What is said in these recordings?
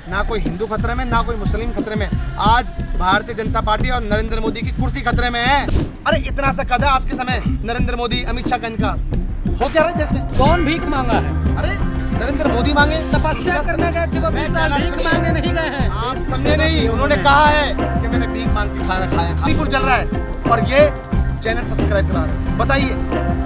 ना कोई हिंदू खतरे में, ना कोई मुस्लिम खतरे में। आज भारतीय जनता पार्टी और नरेंद्र मोदी की कुर्सी खतरे में है। अरे इतना सा कद है आज के समय नरेंद्र मोदी, अमित शाह का इनका हो क्या रहा है देश में? कौन भीख मांगा है? अरे नरेंद्र मोदी मांगे, तपस्या करने गए थे वो 20 साल, भीख मांगने नहीं गए हैं। आप समझे नहीं, उन्होंने कहा है कि मैंने भीख मांग के खाना खाया। मणिपुर चल रहा है और ये चैनल सब्सक्राइब करा रहे हैं। बताइए,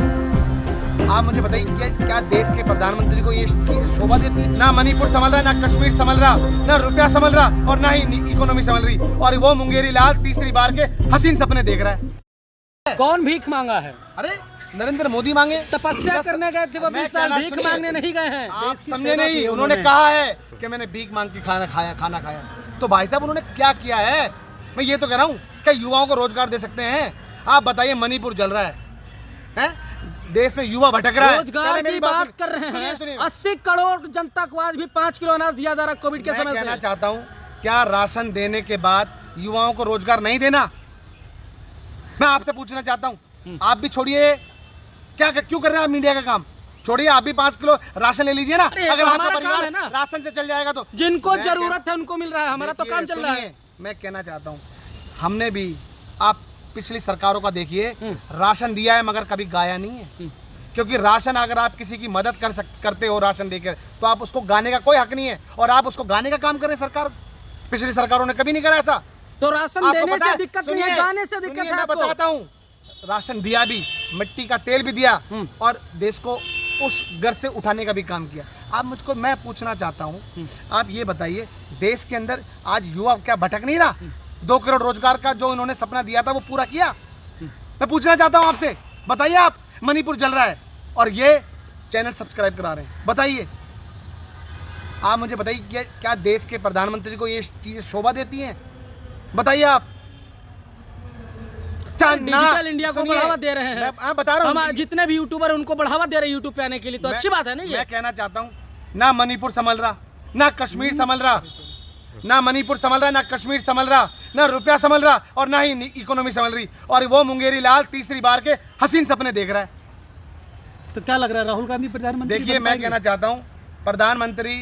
आप मुझे बताइए क्या देश के प्रधानमंत्री को ये चीज शोभा देती है? ना मणिपुर संभल रहा है, ना कश्मीर संभल रहा, ना रुपया संभल रहा और ना ही इकोनॉमी संभल रही। और वो मुंगेरी लाल तीसरी बार के हसीन सपने देख रहा है। कौन भीख मांगा है? अरे नरेंद्र मोदी मांगे, तपस्या करने गए थे वो 20 साल, भीख मांगने नहीं गए हैं। आप समझे नहीं, उन्होंने कहा है कि मैंने भीख मांग के खाना खाया। तो भाई साहब उन्होंने क्या किया है? मैं ये तो कह रहा हूँ, क्या युवाओं को रोजगार दे सकते हैं? आप बताइए, मणिपुर जल रहा है? देश में युवा भटक रहा है। रोजगार की बात कर रहे हैं। 80 करोड़ जनता को आज भी 5 किलो अनाज दिया जा रहा है कोविड के समय से। कहना चाहता हूँ, क्या राशन देने के बाद युवाओं को रोजगार नहीं देना? मैं आपसे पूछना चाहता हूँ, आप भी छोड़िए, क्यों कर रहे हैं आप मीडिया का काम? छोड़िए, आप भी 5 किलो राशन ले लीजिए ना। अगर आपका परिवार राशन से चल जाएगा तो जिनको जरूरत है उनको मिल रहा है, हमारा तो काम चल रहा है। मैं कहना चाहता हूँ, हमने भी, आप पिछली सरकारों का देखिए, राशन दिया है मगर कभी गाया नहीं है। क्योंकि राशन, अगर आप किसी की मदद करते हो राशन देकर, तो आप उसको गाने का कोई हक नहीं है। और आप उसको गाने का काम कर रहे हैं सरकार। पिछली सरकारों ने कभी नहीं करा ऐसा। तो राशन देने से दिक्कत नहीं है, गाने से दिक्कत है। मैं बताता हूँ, राशन दिया भी, मिट्टी का तेल भी दिया और देश को उस गर्ज से उठाने का भी काम किया। आप मुझको, मैं पूछना चाहता हूँ, आप ये बताइए, देश के अंदर आज युवा क्या भटक नहीं रहा? 2 करोड़ रोजगार का जो इन्होंने सपना दिया था वो पूरा किया? मैं पूछना चाहता हूँ आपसे, बताइए आप। मणिपुर जल रहा है और ये चैनल सब्सक्राइब करा रहे हैं। बताइए, आप मुझे बताइए क्या देश के प्रधानमंत्री को ये चीजें शोभा देती हैं? बताइए आप। डिजिटल इंडिया को बढ़ावा दे रहे हैं। मैं बता रहा हूँ, हम जितने भी यूट्यूबर उनको बढ़ावा दे रहे हैं यूट्यूब पे आने के लिए, तो अच्छी बात है ना ये। मैं कहना चाहता हूँ, ना मणिपुर संभल रहा, ना कश्मीर संभल रहा, ना मणिपुर संभल रहा, ना कश्मीर संभल रहा, ना रुपया संभल रहा और ना ही इकोनॉमी संभल रही। और वो मुंगेरी लाल तीसरी बार के हसीन सपने देख रहा है। तो क्या लग रहा है, राहुल गांधी प्रधानमंत्री? देखिए, मैं कहना चाहता हूँ, प्रधानमंत्री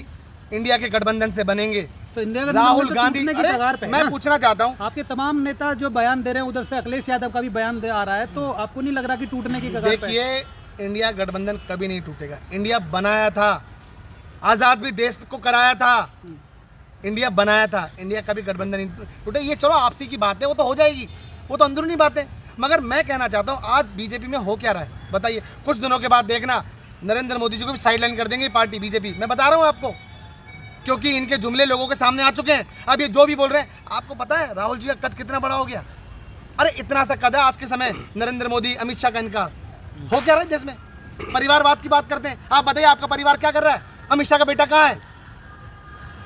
इंडिया के गठबंधन से बनेंगे। तो इंडिया राहुल गांधी, मैं पूछना चाहता हूँ, आपके तमाम नेता जो बयान दे रहे हैं, उधर से अखिलेश यादव का भी बयान आ रहा है, तो आपको नहीं लग रहा कि टूटने की कगार पे? देखिए, इंडिया गठबंधन कभी नहीं टूटेगा। इंडिया बनाया था, आजाद भी देश को कराया था, इंडिया बनाया था। इंडिया कभी गठबंधन नहीं टूटे। ये चलो आपसी की बात है, वो तो हो जाएगी, वो तो अंदरूनी बात है। मगर मैं कहना चाहता हूँ, आज बीजेपी में हो क्या रहा है बताइए। कुछ दिनों के बाद देखना, नरेंद्र मोदी जी को भी साइडलाइन कर देंगे पार्टी बीजेपी। मैं बता रहा हूँ आपको, क्योंकि इनके जुमले लोगों के सामने आ चुके हैं। अब ये जो भी बोल रहे हैं, आपको पता है राहुल जी का कद कितना बड़ा हो गया? अरे इतना सा कद है आज के समय नरेंद्र मोदी, अमित शाह का इनका हो क्या रहा है देश में? परिवारवाद की बात करते हैं। आप बताइए, आपका परिवार क्या कर रहा है? अमित शाह का बेटा कहाँ है?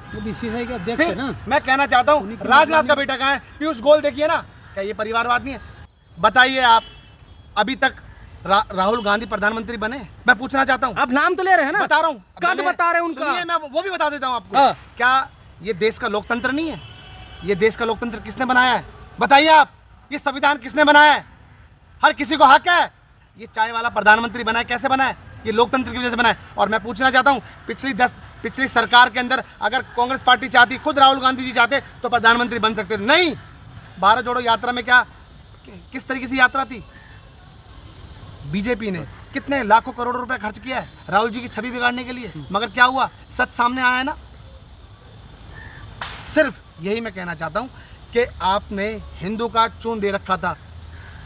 वो बीसीसीआई के अध्यक्ष है ना। मैं कहना चाहता हूँ, राजनाथ का बेटा कहाँ है? पीयूष गोयल देखिए ना, क्या ये परिवारवाद नहीं है? बताइए आप, अभी तक राहुल गांधी प्रधानमंत्री बने? मैं पूछना चाहता हूँ। आप नाम तो ले रहे हैं ना, बता रहा हूँ, कद बता रहे हैं उनका। मैं वो भी बता देता हूँ आपको। क्या ये देश का लोकतंत्र नहीं है? ये देश का लोकतंत्र किसने बनाया है? बताइए आप। ये संविधान किसने बनाया है? हर किसी को हक है। ये चाय वाला प्रधानमंत्री बना है, कैसे बना है? ये लोकतंत्र की वजह से बना है। और मैं पूछना चाहता हूँ, पिछली सरकार के अंदर अगर कांग्रेस पार्टी चाहती, खुद राहुल गांधी जी चाहते, तो प्रधानमंत्री बन सकते नहीं। भारत जोड़ो यात्रा में क्या, किस तरीके से यात्रा थी? बीजेपी ने कितने लाखों करोड़ रुपए खर्च किया है राहुल जी की छवि बिगाड़ने के लिए, मगर क्या हुआ? सच सामने आया है ना। सिर्फ यही मैं कहना चाहता हूं कि आपने हिंदू का चून दे रखा था,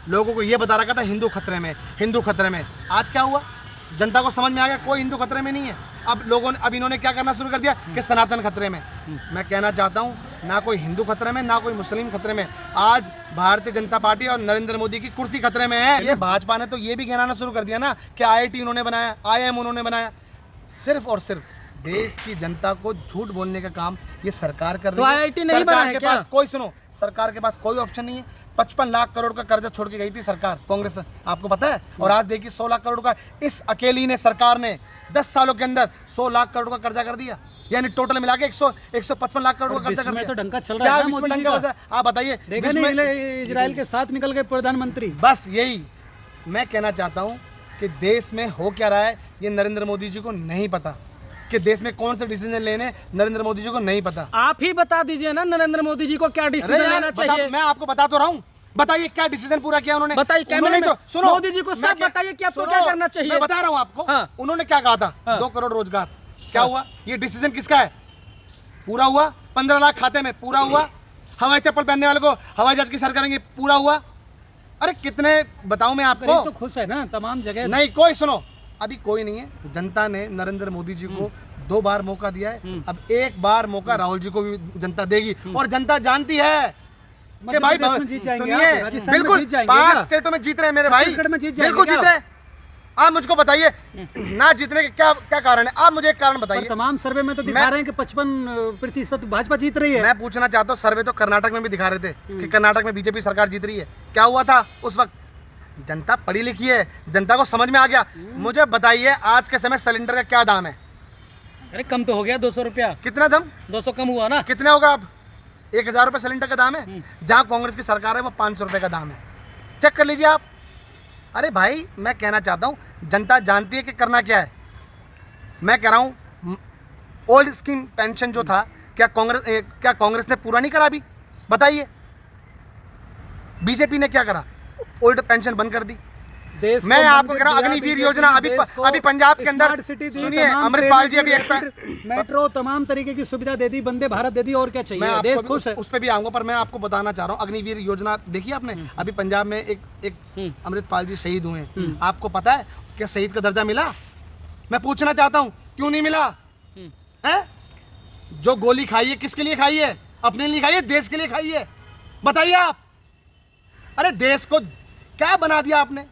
लोगों को यह बता रखा था हिंदू खतरे में, हिंदू खतरे में। आज क्या हुआ? जनता को समझ में आ गया कोई हिंदू खतरे में नहीं है। अब इन्होंने क्या करना शुरू कर दिया कि सनातन खतरे में। मैं कहना चाहता हूं, ना कोई हिंदू खतरे में, ना कोई मुस्लिम खतरे में। आज भारतीय जनता पार्टी और नरेंद्र मोदी की कुर्सी खतरे में है। ये भाजपा ने तो ये भी कहना शुरू कर दिया ना कि IIT उन्होंने बनाया, IIM उन्होंने बनाया। सिर्फ और सिर्फ देश की जनता को झूठ बोलने का काम ये सरकार कर रही है। तो IIT नहीं बना है क्या? सरकार के पास कोई ऑप्शन नहीं है। 55 लाख करोड़ का कर्जा छोड़ के गई थी सरकार, कांग्रेस, आपको पता है। और आज देखिए 100 लाख करोड़ का इस अकेली ने सरकार ने 10 सालों के अंदर 100 लाख करोड़ का कर्जा कर दिया। यानी टोटल मिला के 155 लाख करोड़ का कर्जा कर दिया। तो डंका चल रहा है मोदी जी का। आप बताइए, इजराइल के साथ निकल गए प्रधानमंत्री। बस यही मैं कहना चाहता हूँ कि देश में हो क्या रहा है ये नरेंद्र मोदी जी को नहीं पता। कि देश में कौन से डिसीजन लेने नरेंद्र मोदी जी को नहीं पता। आप ही बता दीजिए ना नरेंद्र मोदी जी को क्या अरे डिसीजन यार, लेना चाहिए। मैं आपको बता तो रहा हूँ, बताइए क्या डिसीजन पूरा किया उन्होंने। बताइए, कैमरे उन्होंने में तो सुनो, मोदी जी को सब मैं क्या- बताइए कि आपको सुनो, क्या करना चाहिए। मैं बता रहा हूँ आपको। हाँ। उन्होंने क्या कहा था, हाँ। 2 करोड़ रोजगार, क्या हुआ? ये डिसीजन किसका है? पूरा हुआ? 15 लाख खाते में, पूरा हुआ? हवाई चप्पल पहनने वाले को हवाई जहाज की सर करेंगे, पूरा हुआ? अरे कितने बताऊं मैं गरीब आपको। तो खुश है ना तमाम जगह। नहीं कोई, सुनो, अभी कोई नहीं है। जनता ने नरेंद्र मोदी जी को 2 बार मौका दिया है, अब 1 बार मौका राहुल जी को भी जनता देगी। और जनता जानती है कि मध्य भाई प्रदेश में जीत जाएंगे सुनिए, आप, राजस्थान में बिल्कुल जीत जाएंगे 5 क्या? स्टेटों में जीत रहे हैं मेरे भाई, छत्तीसगढ़ में जीत जाएंगे बिल्कुल क्या? जीत रहे हैं। आप मुझको बताइए ना जीतने के क्या क्या कारण है? आप मुझे एक कारण पर बताइए। तमाम सर्वे में तो दिखा मैं- रहे हैं कि 55% भाजपा जीत रही है। मैं पूछना चाहता हूँ, सर्वे तो कर्नाटक में भी दिखा रहे थे कि कर्नाटक में बीजेपी सरकार जीत रही है। क्या हुआ था उस वक्त? जनता पढ़ी लिखी है, जनता को समझ में आ गया। मुझे बताइए आज के समय सिलेंडर का क्या दाम है? अरे कम तो हो गया 200 रुपया, कितना दम 200 कम हुआ ना। कितने होगा अब? 1000 रुपये सिलेंडर का दाम है। जहाँ कांग्रेस की सरकार है वो 500 रुपये का दाम है। चेक कर लीजिए आप। अरे भाई मैं कहना चाहता हूँ, जनता जानती है कि करना क्या है। मैं कह रहा हूँ ओल्ड स्कीम पेंशन जो था, क्या कांग्रेस ने पूरा नहीं करा? अभी बताइए, बीजेपी ने क्या करा? ओल्ड पेंशन बंद कर दी। देश मैं को आपको मंदिर कह रहा हूं, दिया, अग्निवीर BJP योजना अभी देश को अभी पंजाब के अंदर, स्मार्ट सिटी दी, सुनिए, तमाम अमृतपाल जी ट्रेनें अभी दी, मेट्रो तमाम तरीके की सुविधा दे दी, वंदे भारत दे दी, और क्या मैं चाहिए? आपको देश अभी खुश है। उस पे भी आऊंगा, पर मैं आपको बताना चाह रहा हूँ, अग्निवीर योजना देखी आपने? अभी पंजाब में एक अमृतपाल जी शहीद हुए हैं। आपको पता है क्या शहीद का दर्जा मिला? मैं पूछना चाहता हूँ, क्यों नहीं मिला? है जो गोली खाई है किसके लिए खाई है? अपने लिए खाई है, देश के लिए खाई है? बताइए आप। अरे देश को क्या बना दिया आपने?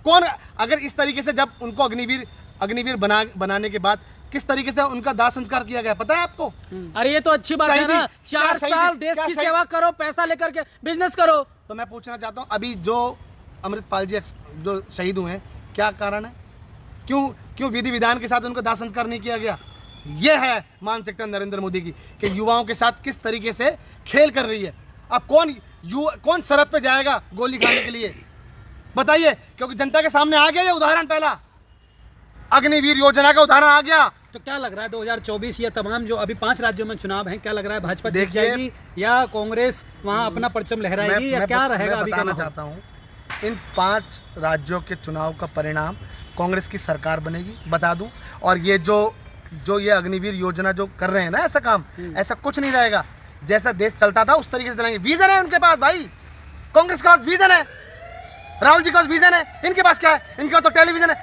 कौन, अगर इस तरीके से जब उनको अग्निवीर बनाने के बाद किस तरीके से उनका दाह संस्कार किया गया, पता है आपको? अरे ये तो अच्छी बात है शहीदी, ना, क्या 4 शहीदी, साल देश क्या की शहीदी? सेवा करो, पैसा लेकर के बिजनेस करो। तो मैं पूछना चाहता हूँ, अभी जो अमृतपाल जी जो शहीद हुए हैं, क्या कारण है? क्यों विधि विधान के साथ उनका दाह संस्कार नहीं किया गया? यह है मानसिकता नरेंद्र मोदी की, कि युवाओं के साथ किस तरीके से खेल कर रही है। अब कौन सरहद पे जाएगा गोली खाने के लिए? बताइए, क्योंकि जनता के सामने आ गया ये उदाहरण, पहला अग्निवीर योजना का उदाहरण आ गया। तो क्या लग रहा है 2024 या तमाम जो अभी 5 राज्यों में चुनाव हैं, क्या लग रहा है भाजपा जीत देखिए, जाएगी या कांग्रेस वहां अपना परचम लहराएगी या क्या रहेगा? अभी मैं का बताना माहौल? चाहता हूँ, इन 5 राज्यों के चुनाव का परिणाम कांग्रेस की सरकार बनेगी, बता दूं। और ये जो ये अग्निवीर योजना जो कर रहे हैं ना, ऐसा काम, ऐसा कुछ नहीं रहेगा। जैसा देश चलता था उस तरीके से चलाएंगे। विजन है उनके पास भाई, कांग्रेस के पास विजन है, राहुल जी के पास विजन है। इनके पास क्या है? इनके पास तो टेलीविजन है।